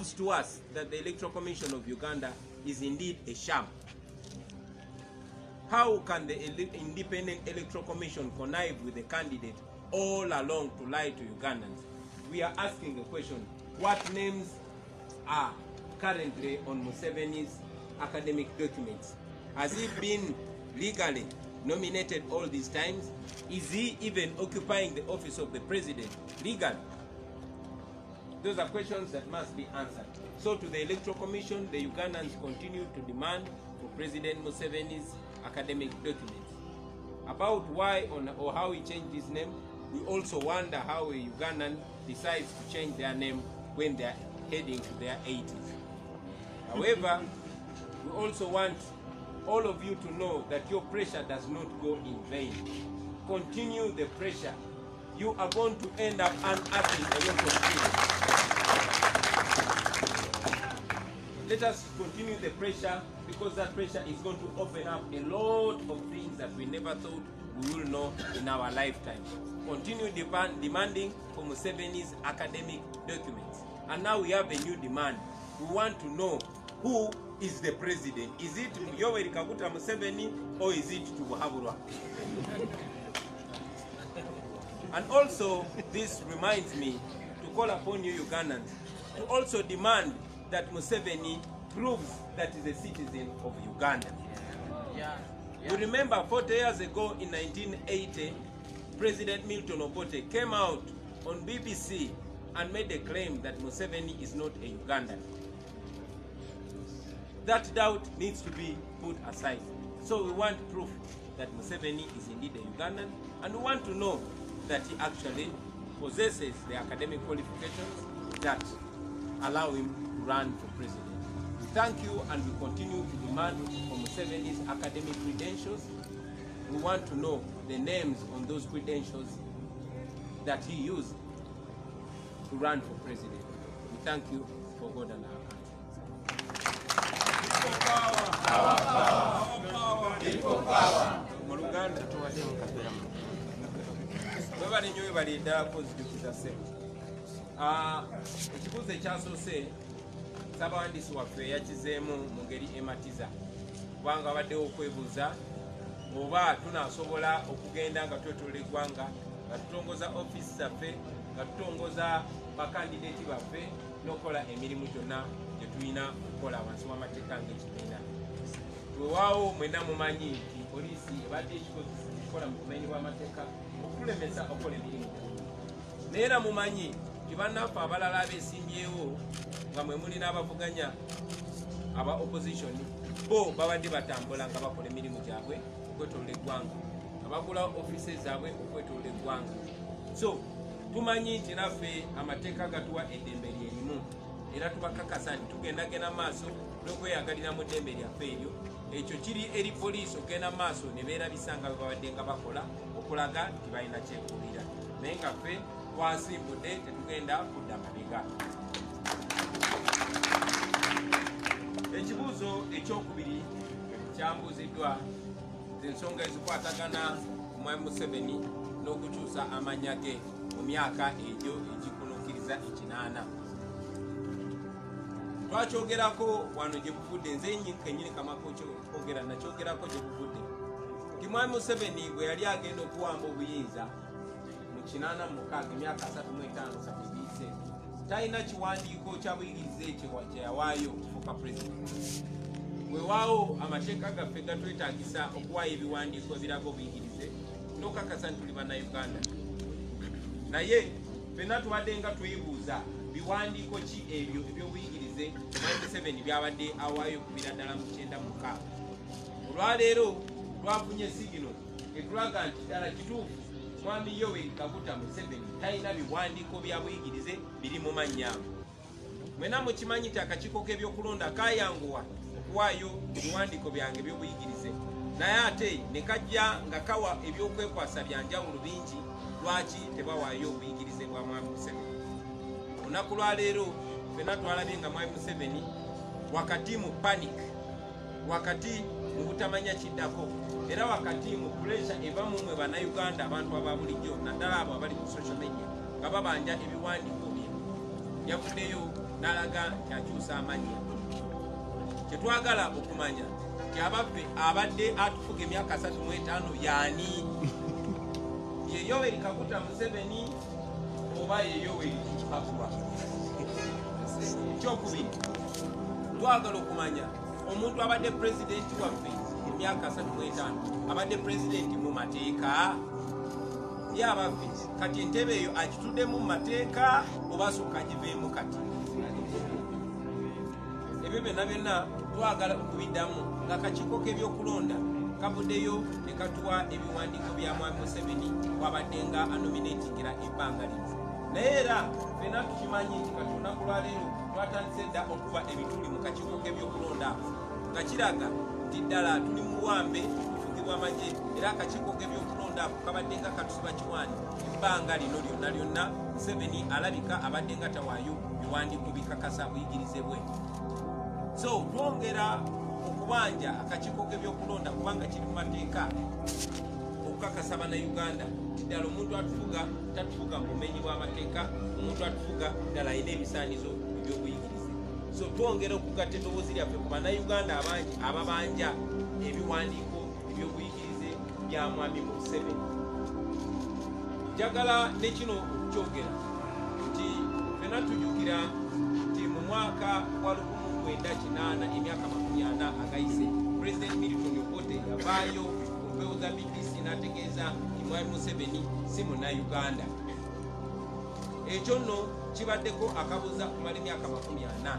proves to us that the Electoral Commission of Uganda is indeed a sham. How can the Independent Electoral Commission connive with the candidate all along to lie to Ugandans? We are asking the question, what names are currently on Museveni's academic documents? Has he been legally nominated all these times? Is he even occupying the office of the president legally? Those are questions that must be answered. So to the Electoral Commission, the Ugandans continue to demand for President Museveni's academic documents. About why or how he changed his name, we also wonder how a Ugandan decides to change their name when they are heading to their 80s. However, we also want all of you to know that your pressure does not go in vain. Continue the pressure. You are going to end up unearthing a lot of things. Let us continue the pressure, because that pressure is going to open up a lot of things that we never thought we will know in our lifetime. Continue demanding for Museveni's academic documents. And now we have a new demand. We want to know who is the president. Is it Yoweri Kaguta Museveni or is it Tubuhaburwa? And also, this reminds me to call upon you Ugandans to also demand that Museveni proves that he's a citizen of Uganda. You remember 40 years ago in 1980, President Milton Obote came out on BBC and made a claim that Museveni is not a Ugandan. That doubt needs to be put aside. So we want proof that Museveni is indeed a Ugandan, and we want to know that he actually possesses the academic qualifications that allow him to run for president. We thank you, and we continue to demand for Museveni's academic credentials. We want to know the names on those credentials that he used to run for president. We thank you for God and our country. People power. Muluganda tuwade mukapera mu. Baba ninyo bali da kuzidukiza se. Ekibuzo ekyasoose Ssabawandiisi waffe yakizeemu mu ngeri ematiza, kubanga abaddewo okwebuuza oba tunaasobola okugenda nga twetolola eggwanga nga tutongoza ofiisi zaffe, nga tutongoza bakandideeti baffe n'okukola emirimu gyonna gye tulina okukola wansi w'amateeka ng'ekibiina. Weewaawo mwenna mumanyi nti poliisi ebadde ekikola mu bumenyi bw'amateeka okutulemesa okukola emirimu. Naye era mumanyi nti bannaffe abalala abeesimbyewo nga mwe muli n'abavuganya aba opposition, bo babadde batambula nga bakola emirimu gyabwe okwetolola eggwanga, nga bagula ofiisi zaabwe okwetolola eggwanga. So tumanyi nti naffe amateeka gatuwa eddembe lyerimu, era tubakakasa nti tugendagenda maaso n'okweyagalira mu ddembe lyaffe eryo. Ekyo kiri eri poliisi okugenda maaso ne beerabisa nga babadde nga bakola okulaga nti balina kyekuulira, naye nga ffe twasimbudde tetugenda kudda mabega. Ekibuuzo ekyokubiri kyambuuziddwa ensonga ezikwatagana ku Mwami Museveni n'okukyusa amannya ge mu myaka egyo egikunukkiriza 8. Twakyogerako wano gye buvudde, nze kennyini kamako kyogera nakyogerako gye buvudde nti Mwami Museveni bwe yali agenda okuwamba obuyinza mu 86 emyaka 35 sabibiise, talina kiwandiiko kya buyigirize kye yawaayo okufuuka pulezidenti. Weewaawo amateeka gaffe gatwetaagisa okuwaayo ebiwandiiko ebiraga obuyigirize n'okakasa nti tuli bannayuganda, naye ffenna tubadde nga twebuuza biwandiiko ki ebyo ebyobuyigirize Mwami Museveni byabadde awaayo okubira ddala mu 96. Olwaleero twafunye sigino etulaga nti ddala kituufu Mwami Yoweri Kaguta Museveni talina biwandiiko bya buyigirize biri mu mannyago. Mwena mukimanyi nti akakiiko k'ebyokulonda kayanguwa okuwaayo ebiwandiiko byange ebyobuyigirize, naye ate ne kajja nga kawa ebyokwekwasa bya njawulo bingi. Lwaki tebawaayo obuyigirize bwa Mwami Museveni? Olunaku lwaleero ffenna twalabye nga Mwami Museveni wakati mu panic, wakati mu butamanya kiddako, era wakati mu pressure eva mu mwe bannayuganda abantu aba bulijjo naddala abo abali ku social media nga babanja ebiwandiiko bye, yavuddeyo n'alaga nti akyusa amannya. Kye twagala okumanya nti abaffe abadde atufuga emyaka 35 y'ani? Ye Yoweri Kaguta Museveni oba ye Yoweri Mpapula? Ekyokubiri, twagala okumanya omuntu abadde pulezidenti waffe emyaka 35 abadde pulezidenti mu mateeka? Ye abaffe kati entebe eyo akituddemu mu mateeka oba asooka giveemu kati? Ebyo byonna byonna twagala okubiddamu ng'akakiiko k'ebyokulonda kavuddeyo ne katuwa ebiwandiiko bya Mwami Museveni wabadde nga anominatingira ebbanga lino. Naye era ffenna tukimanyi nti kati olunaku lwaleero twatandise dda okuba ebituli mu kakiiko k'ebyokulonda nga kiraga nti ddala tuli mu buwambe tufugibwa amagye, era akakiiko k'ebyokulonda ako kabadde nga katusiba kiwani ebbanga lino lyonna lyonna. Museveni alabika abadde nga tawaayo biwandiiko bikakasa buyigirize bwe. So twongera okubanja akakiiko k'ebyokulonda kubanga kiri mu mateeka okukakasa bannayuganda ddala omuntu atufuga tatufuga mu bumenyi bw'amateeka, omuntu atufuga ddala alina ebisaanizo eby'obuyigirize. So twongera okugatta eddoboozi lyaffe ku bannayuganda abangi ababanja ebiwandiiko eby'obuyigirize bya Mwami Museveni. Njagala ne kino okukyogera nti ffenna tujjukira nti mu mwaka gwa 1980 emyaka 40 agayise President Milton Obote yavaayo ku mpewo za BBC n'ategeeza nti Mwami Museveni si munnayuganda. Ekyo nno kibaddeko akabuza okumala emyaka 40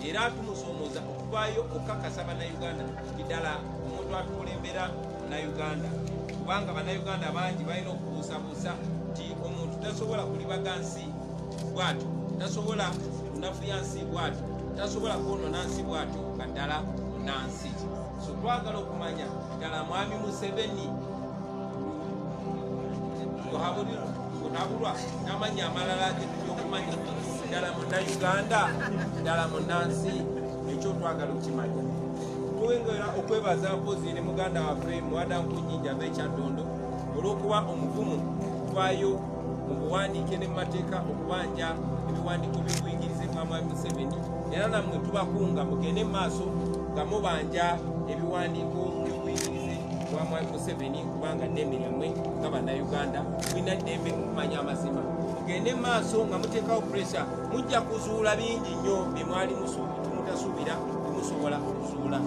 era tumusoomooza okuvaayo okukakasa bannayuganda nti ddala omuntu atukulembera munnayuganda, kubanga bannayuganda bangi balina okubuusabuusa nti omuntu tasobola kulibaga nsi bw'atyo, tasobola kunafuya nsi bw'atyo, tasobola kwonoona nsi bw'atyo nga ddala munnansi. So twagala okumanya ddala Mwami Museveni ohabulwa n'amanya amalala getulina okumanya ddala munnayuganda, ddala munnansi. Ekyo twagala okimanya. Tuwengera okwebaza mpozi ne muganda waffe Muwadankunnyingi ava ekyaddondo olw'okuba omuvumu twayo mu buwandiike ne mu mateeka okubanja ebiwandiiko by'obuyigirize bwa Mwami Museveni, era nammwe tubakunga mugende mu maaso nga mubanja ebiwandiiko by'obuyigirize bwa Mwami Museveni kubanga ddembe lyammwe nga bannayuganda mulina ddembe okumanya amazima. Mugende mu maaso nga muteekawo puresha, mujja kuzuula bingi nnyo bye mwali mutasuubira temusobola okuzuula.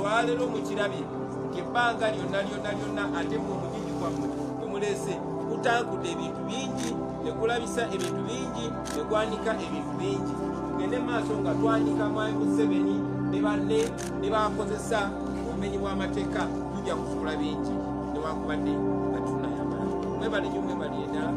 Olwaleero mukirabye nti ebbanga lyonna ate mu omugigi gwammwe omulese kutankudde ebintu bingi ne kulabisa ebintu bingi ne kwanika ebintu bingi. Tugende maaso nga twanika Mwami Museveni ne banne ne bakozesa obumenyi bw'amateeka, tujja kuzuula bingi newakubadde nga tunayamala. Mwebale nnyo, mwebale eddala.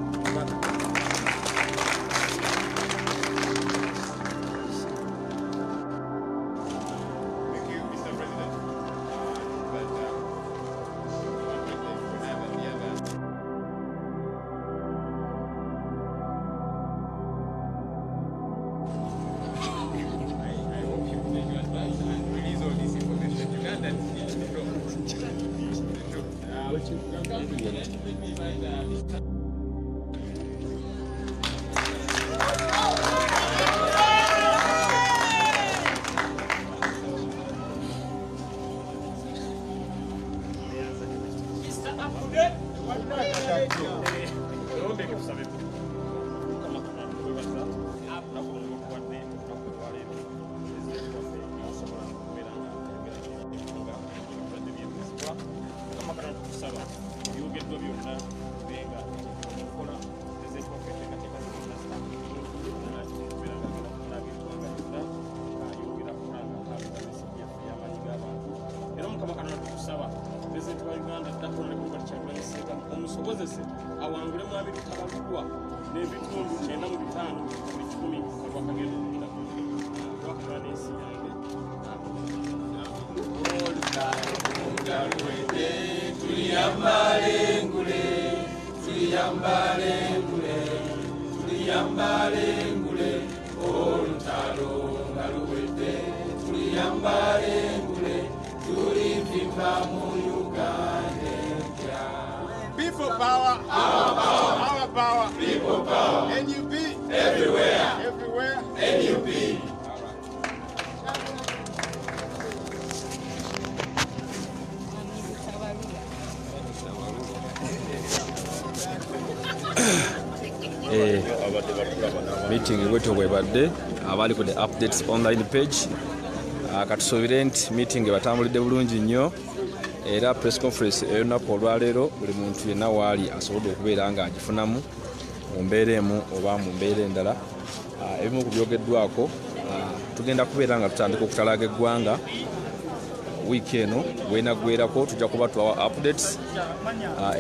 omusobozese awangule mu abiri tabaddwa n'ebitundu 95 olwakagenda okukira n'ensi yange. Tuliyambale olutalo nga luwedde, tuliyambale tulivimba mu Uganda. People power, our power, people power. NUP everywhere, NUP. meeting bwetyo bwebadde abali ku the updates online page katusobire nti meeting batambulidde bulungi nnyo era press conference ey'olunaku olwaleero buli muntu yenna waali asobodde okubeera nga agifunamu mu mbeera emu oba mu mbeera endala. Ebimu ku byogeddwako tugenda kubeera nga tutandika okutalaga eggwanga wiiki eno bwenaggwerako tujja kuba tuwa updates.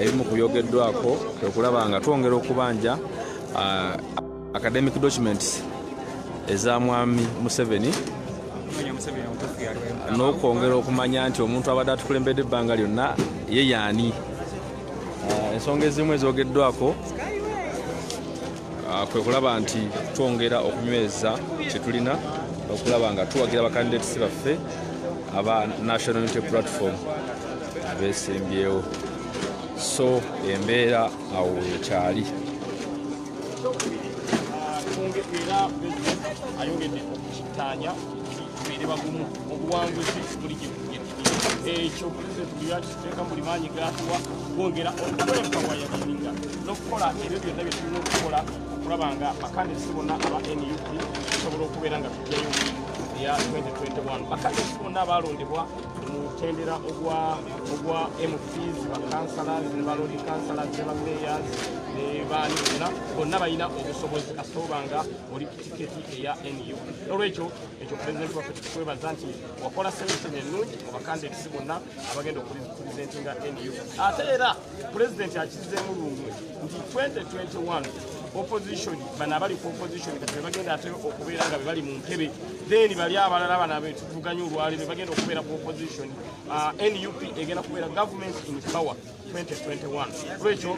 Ebimu ku byogeddwako kwe kulaba nga twongera okubanja academic documents eza mwami Museveni n'okwongera okumanya nti omuntu abadde atukulembedde ebbanga lyonna ye yaani. Ensonga ezimu ezoogeddwako kwe kulaba nti twongera okunyweza kye tulina okulaba nga tuwagira abakandidates baffe aba National Unity Platform abeesembyewo. So embeera awo ekyali. Ayongedde okukitaanya tubeere bagumu obuwanguzi buli ekyo tuliyakiteeka mu buli maanyi gatuwa kwongera okwempawayakiringa n'okukola ebyo byonna bye tulina okukola okulaba nga bakandidesi bonna aba NUP tusobola okubeera nga tujjayo ya 2021. Bakandidesi bonna abalondebwa mu mutendera ogwa MPs, bakansalas ne balodi kansalas ne bamayors ne baani bonna balina obusobozi kasoba nga oli tiketi eya NUP. N'olwekyo ekyo pulezidenti waffe tukwebaza nti wakola selection ennungi mu bakandidesi bonna abagenda okupresentinga NUP. Ate era pulezidenti akizeemu lungu nti 2021 opposition bana abali ku opposition kati bagenda ate okubeera nga bali mu ntebe then bali abalala bana betuvuganya olwaleero bagenda okubeera ku opposition. NUP egenda kubeera government in power 2021. Lwekyo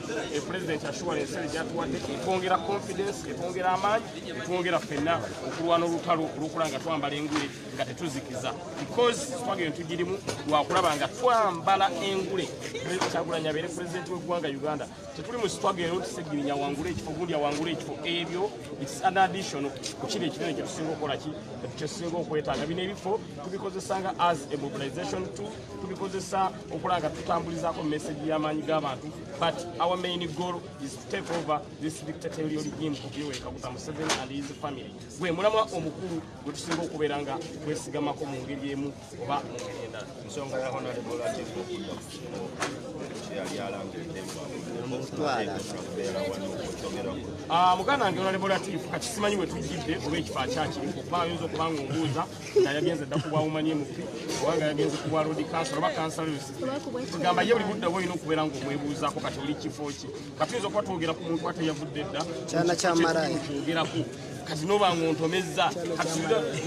president assurance gyatuwadde etwongera confidence, etwongera amaanyi, etwongera ffenna okulwana olutalo olukulanga twambala engule nga tetuzikiza because twagenda tugirimu lwakulaba nga twambala engule. Kyagulanyi abeere president w'eggwanga Uganda tetuli mu sitwagenda otusegirinya wangula ekifo gundi awangula ekifo ebyo it's an addition ku kiri ekinene kye tusinga okukola ki kyetusinga okwetaaga. Bino ebifo tubikozesanga as a mobilization tool, tubikozesa okulanga tutambulizaako message y'amaanyi g'abantu, but our main goal is to take over this dictatorial regime of Yoweri Kaguta Museveni and his family. Gwe mulamwa omukulu gwe tusinga okubeera nga twesigamako mu ngeri emu oba mu ngeri endala. Nsonga ya honorable muganda wange Honorable Latif kati simanyi we tujjidde oba ekifo akyakiri kuba ayinza okuba nga ombuuza nga yagenze dda kuba woman MP oba nga yagenze kuba road council oba councilors. Tugamba ye buli budde bwolina okubeera ng'omwebuuzaako kati oli kifo ki. Kati tuyinza okuba twogera ku muntu ate yavudde dda kyana kyamalayo twogerako kati noba ng'ontomezza kati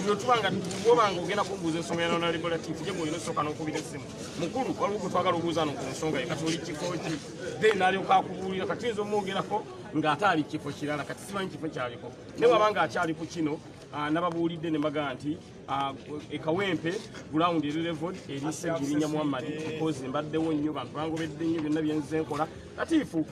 byo tubanga bwobanga ogenda kumbuuza ensonga ya Honorable Latif ye bwolina osooka n'okubira essimu mukulu waliwo gwe twagala obuuza no ku nsonga ye kati oli kifo ki then alyoka akubuulira kati tuyinza omwogerako ng'ate ali kifo kirala kati simanyi kifo kyaliko naye wabanga akyali ku kino nababuulidde ne mbaga nti ekawempe ground level eri Segirinya Muhammad because mbaddewo nnyo bantu bangobedde nnyo byonna byenze nkola. Latifu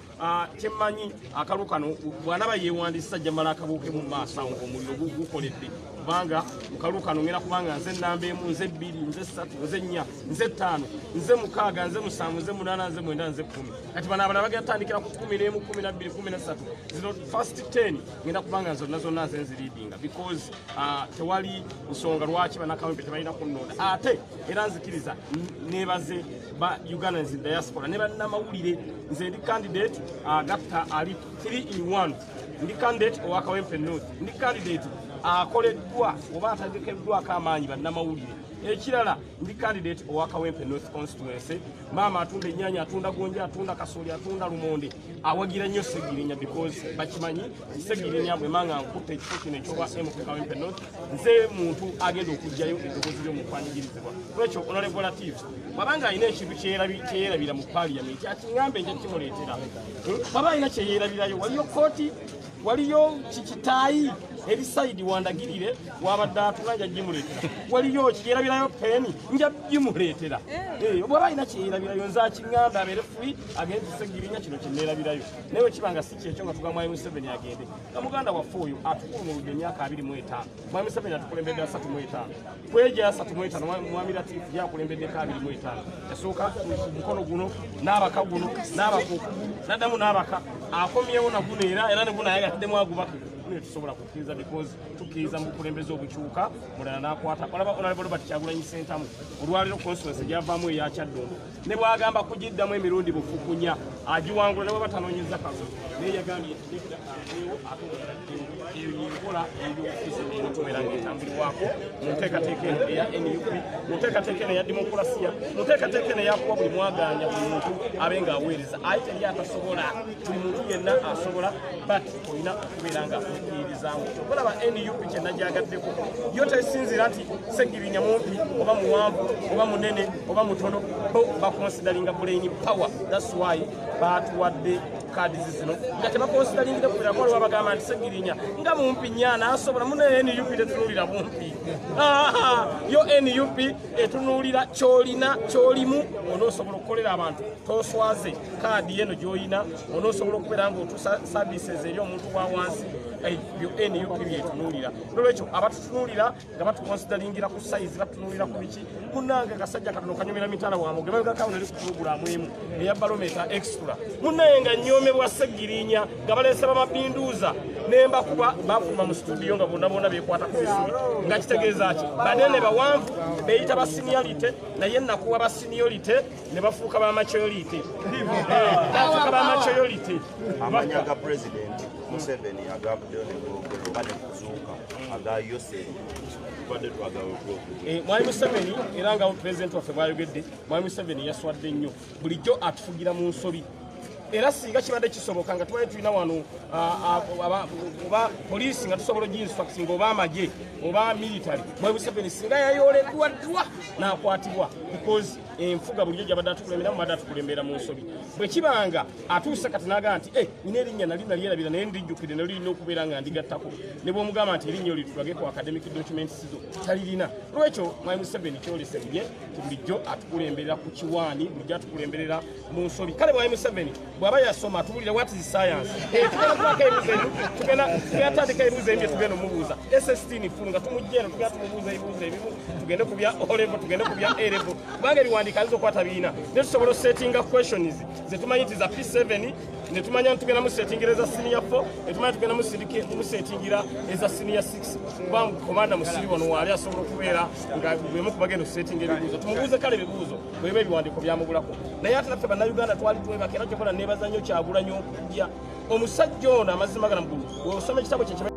kyemmanyi akalu kano bw'anaba yeewandisa ajja mala akabuuke mu maaso awo omuliro gukoledde kubanga mukalu kano ngenda kubanga nze nnamba emu nze bbiri nze ssatu nze nnya nze ttaano nze mukaaga nze musanvu nze munaana nze mwenda nze kkumi. Kati bano abala bagenda tandikira ku 11 12 13 zino first 10 ngenda kubanga zonna zonna nze nziriidinga because tewali nsonga lwaki banakawempe tebalina kunnonda. Ate era nzikiriza nebaze ba Ugandans in diaspora ne bannamawulire nze ndi candidate agatta ali 3 in 1 ndi candidate owakawempe north ndi candidate akoleddwa oba atagekeddwako amaanyi bannamawulire. Ekirala ndi candidate owakawempe north constituency maama atunda ennyanya atunda gonja atunda kasooli atunda lumonde awagira nnyo Segirinya because bakimanyi Segirinya bwe manga nkutte ekifo kino ekyoba MK Kawempe north nze muntu agenda okujjayo eddoboozi ly'omukwanyigirizibwa. Lwekyo Honorable Latif wabanga alina ekintu kyeyerabira mu parliament akiŋŋambe nja kimuleetera waba alina kyeyerabirayo waliyo kooti waliyo kikitaayi eri side wandagirire wabadde atulanja jimuleetera waliyo kyeyerabirayo peni nja jimuleetera bwaba alina kyeyerabirayo nze akiŋŋambe abeere free agende Segirinya kino kyeneerabirayo naye kibanga si kyekyo nga tuga Mwami Museveni agende nga muganda waffe oyo atukulumuludde emyaka 25 Mwami Museveni atukulembedde 35 kweja 35 Mwami Latif yakulembeddeko 25 yasooka mukono guno n'abaka guno n'abakuku naddamu n'abaka akomyewo naguno era ne guno ayagaddemu agubaka ne tusobola kukkiriza because tukkiriza mu bukulembeze obukyuka mulala n'akwata olaba Honorable Robert Kyagulanyi Ssentamu olwaliro constituency gyavaamu eya Kyaddondo ne bwagamba kugiddamu emirundi bufukunya agiwangula ne bwaba tanoonyeza kaso naye yagambye enkola ebyobufuzi enokubeera ng'etambulibwako mu nteekateeka eno eya NUP mu nteekateeka eno eya demokulasiya mu nteekateeka eno eyakuwa buli mwaganya buli muntu abe ng'aweereza aye teri atasobola buli muntu yenna asobola but olina okubeera nga okkiririzaamu olaba NUP kyenna gyagaddeko yo tesinzira nti Ssegirinya mumpi oba muwanvu oba munene oba mutono bo bakonsidaringa brain power that's why batuwadde kaadi zino nga tebakonsidaringira kubeera ko waliwo bagamba nti Ssegirinya nga mumpi nyaana asobola mune NUP tetunuulira mumpi yo NUP etunuulira kyolina kyolimu onoosobola okukolera abantu toswaze kaadi eno gy'olina onoosobola okubeera ng'otuusa services eri omuntu wa wansi ebyo NUP byetunuulira nolwekyo abatutunuulira nga batukonsidaringira ku sayizi batunuulira ku biki munnange kasajja katono kanyumira mitala wamwe gebagakawo nali ku puroguramu emu eya balometa extra munnaye nga nnyomebwa Ssegirinya nga baleese bamapinduuza nemba kuba bafuma mu studio nga bonna bonna beekwata ku bisubi nga kitegeeza ki banene bawanvu beeyita ba seniority naye nakuwa ba seniority ne bafuuka ba maturity bafuuka ba maturity amanya ga president Museveni agabudde bane kuzuuka agayose badde twagawo Mwami Museveni era nga president waffe bwayogedde Mwami Museveni yaswadde nnyo bulijjo atufugira mu nsobi era singa kibadde kisoboka nga twali tulina wano oba poliisi nga tusobola oginstructing oba amagye oba military Mwami Museveni singa yayoleddwa n'akwatibwa because enfuga bulijjo gyabadde atukulembera mu badde atukulembera mu nsobi bwe kibanga atuuse kati n'agamba nti nina erinnya nali nalyerabira naye ndijjukire ne lirina okubeera nga ndigattako ne bw'omugamba nti erinnya olitulage ku academic documents zo talirina lwekyo Mwami Museveni kyolese bye bulijjo atukulemberera ku kiwaani bulijjo atukulemberera mu nsobi kale Mwami Museveni bw'aba yasoma atubulira what is science tugenda ebibuzo ebyo tugenda omubuuza SS fulu nga tumugjeeno tugenda tumubuuza ebibuzo ebimu tugende ku bya O-level tugende ku bya A-level kubanga ebiwandiika aliza okukwata biina ne tusobola osettinga questions ze tumanyi nti za P7 ne tumanya tugenda musettingira eza senior 4 ne tumanya tugenda musettingira eza senior 6 kubanga komanda musiri wano waali asobola okubeera nga bwemu kubagenda okusettinga ebibuuzo tumubuuze kale ebibuuzo bweba ebiwandiiko byamubulako naye ate naffe bannayuganda twali twebaka era kyokola neebaza nnyo Kyagulanyi okujja omusajja ono amazima gala mugulu osoma ekitabo kye